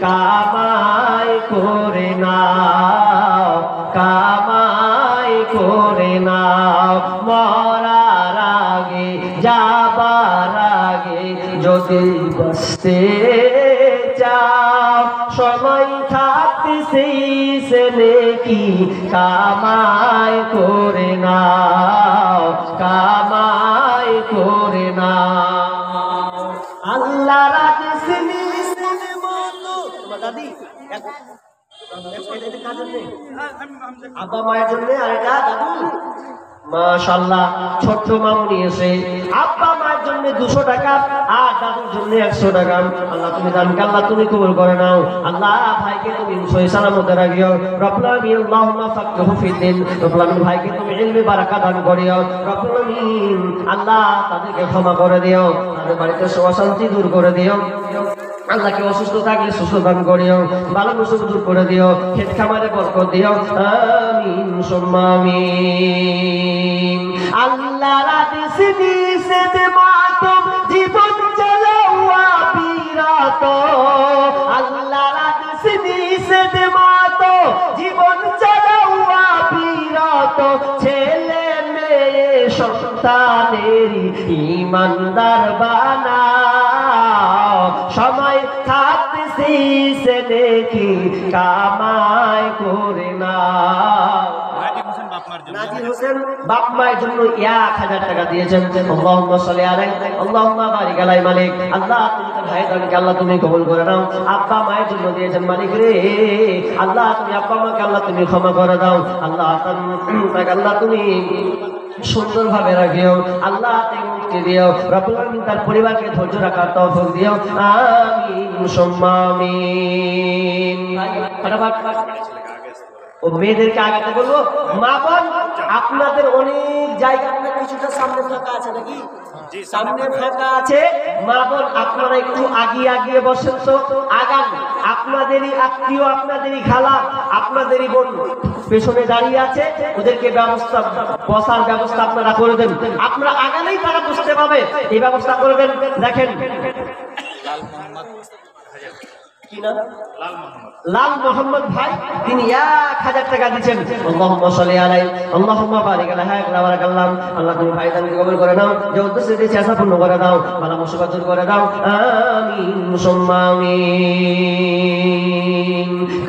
কামাই করে নাও, কামাই করে নাও। মরার আগে যাবার আগে যদি বাঁচতে চাও, সময় থাকতে সেই নেকি কামাই করে নাও, কামাই করে নাও। আল্লাহ রাখছে দাদি আব্বা মায়ের জন্য, আর এটা দাদু। মাশাআল্লাহ, ছোট্ট মামুনি এসে আব্বা মায়ের জন্য 200 টাকা আর দাদুর জন্য 100 টাকা। আল্লাহ তুমি দানকে আল্লাহ তুমি কবুল করে নাও। আল্লাহ ভাইকে তুমি সহি সালামতে রাখিও। রব্বুল আলামিন আল্লাহুম্মা ফাক্কিহু ফিদ্দিন। রব্বুল আলামিন ভাইকে তুমি ইলমে বারাকাত দান করিও। রব্বুল আলামিন আল্লাহ তাদেরকে ক্ষমা করে দিও, তাদের বাড়িতে অশান্তি দূর করে দিও। আল্লাহকে অসুস্থ থাকলে সুস্থ দান করিও, ভালো মুসুখ দূর করে দিও, ক্ষেত খামারে বরকত দিও। আমিন সুম্মা আমিন। আল্লাহ রাদিস নিষেধ মাতম জীবন চালাওয়া বিরাত। আল্লাহ রাদিস নিষেধ মাতম জীবন চালাওয়া বিরাত। ছেলে মেয়ে সন্তানেরই ইমানদার বানাও, সময় থাকতে সে দেখি কামাই করে নাও। নাজির হোসেন বাপ মায়ের জন্য 1000 টাকা দিয়েছেন। আল্লাহুম্মা সাল্লি আলাইহি আল্লাহুম্মা বারিক আলাই মালিক। আল্লাহ তুমি তো ভাই দানকে আল্লাহ তুমি কবুল করে নাও। আব্বা মায়ের জন্য দিয়েছেন মালিক রে, আল্লাহ তুমি আব্বা মাকে আল্লাহ তুমি ক্ষমা করে দাও। আল্লাহ তাকে আল্লাহ তুমি সুন্দরভাবে রাখিও। আল্লাহ তাকে মুক্তি দিও। রব্বুল আলামিন তার পরিবারকে ধৈর্য রাখার তৌফিক দিও। আমিন সুম্মা আমিন। ও মেয়েদেরকে আগাতে বলবো। মা বোন আপনাদের অনেক জায়গা, আপনার কিছুটা সামনে ফাঁকা আছে নাকি? সামনে ফাঁকা আছে। মা বোন আপনারা একটু আগিয়ে বসেন তো, আগান। আপনাদেরই আত্মীয়, আপনাদেরই খালা, আপনাদেরই বোন পেছনে দাঁড়িয়ে আছে, ওদেরকে ব্যবস্থা বসার ব্যবস্থা আপনারা করে দেন। আপনারা আগালেই তারা বুঝতে পাবে, এই ব্যবস্থা করে দেন। দেখেন লাল মোহাম্মদ ভাই, তিনি 1000 টাকা দিচ্ছেন। আল্লাহুম্মা সাল্লি আলাইহি আল্লাহুম্মা বারিক আলাইহি ওয়া বারাকাল্লাহ। আল্লাহ তুমি ভাই দানকে কবুল করে নাও, যে উদ্দেশ্যে দিয়েছে আশা পূর্ণ করে দাও, ভালো মুসিবত দূর করে দাও। আমিন সুম্মা আমিন।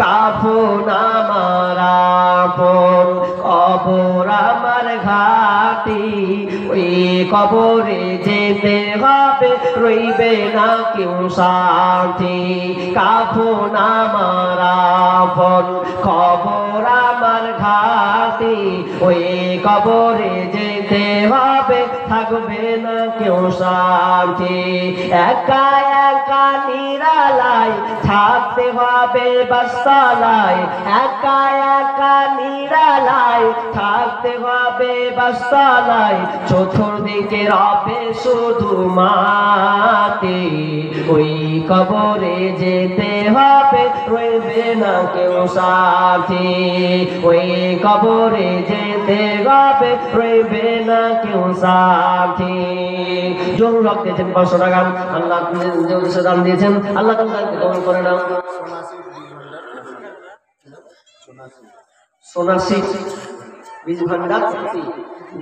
কাফন আমার আপন, কবর আমার ঘাটি, ওই কবরে যেতে হবে, রইবে না কেউ সাথী। কাফন আমার আপন, কবর আমার ঘাটি, ওই কবরে যেতে হবে, থাকবে না কেউ সাথী। একা একা নিরালায় থাকতে হবে বাসালায়, একা একা নিরালায় থাকতে হবে বাসালায়। চতুর্দিকে রবে শুধু মাটি, ওই কবরে যেতে হবে, রইবে না কেউ সাথী। ওই কবরে যেতে হবে, রইবে না কেউ সাথী। জোর রক দিয়েছেন 500 টাকা। আল্লাহ যে উদ্দেশ্যে দান দিয়েছেন, আল্লাহ তাআলা কবুল করে নাও। সোনাসি বীজ ভান্ডার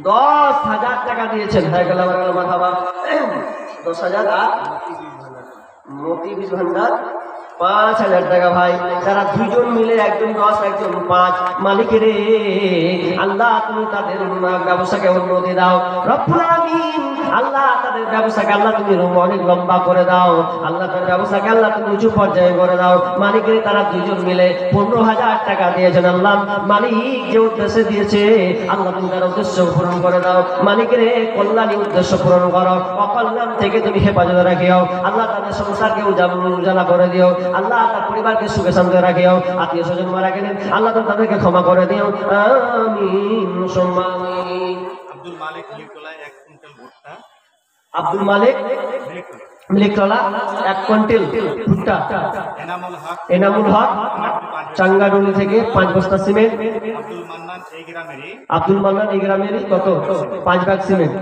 10,000 টাকা দিয়েছেন। হয়ে গেল মারহাবা। 10,000 আর মতি বীজ ভান্ডার 5,000 টাকা ভাই। তারা দুজন মিলে, একজন 10 একজন 5। মালিক রে আল্লাহ তুমি তাদের ব্যবসাকে উন্নতি দাও। রব্বুল আলামিন আল্লাহ তাদের ব্যবসাকে আল্লাহ তুমি অনেক লম্বা করে দাও। আল্লাহ তাদের ব্যবসাকে আল্লাহ তুমি উঁচু পর্যায়ে করে দাও। মালিক রে তারা দুজন মিলে 15,000 টাকা দিয়েছেন। আল্লাহ মালিক যে উদ্দেশ্যে দিয়েছে, আল্লাহ তুমি তার উদ্দেশ্য পূরণ করে দাও। মালিক রে কল্যাণী উদ্দেশ্য পূরণ করো, অকল্যাণ থেকে তুমি হেফাজত রাখিও। আল্লাহ তাদের সংসারকে উজালা করে দিও। আল্লাহ তার পরিবারকে সুখে শান্তিতে রাখিও। আত্মীয় স্বজন মারা গেলেন, আল্লাহ তুমি তাদেরকে ক্ষমা করে দিও। আমিন সুম্মা আমিন। আব্দুল মালিক মিলিকলা 1 কুইন্টাল ভুট্টা। আব্দুল মালিক মিলিকলা 1 কুইন্টাল ভুট্টা। এনামুল হক চাঙ্গাডুলি থেকে 5 বস্তা সিমেন্ট। আব্দুল মান্নান এই গ্রামেরই কত? 5 ব্যাগ সিমেন্ট।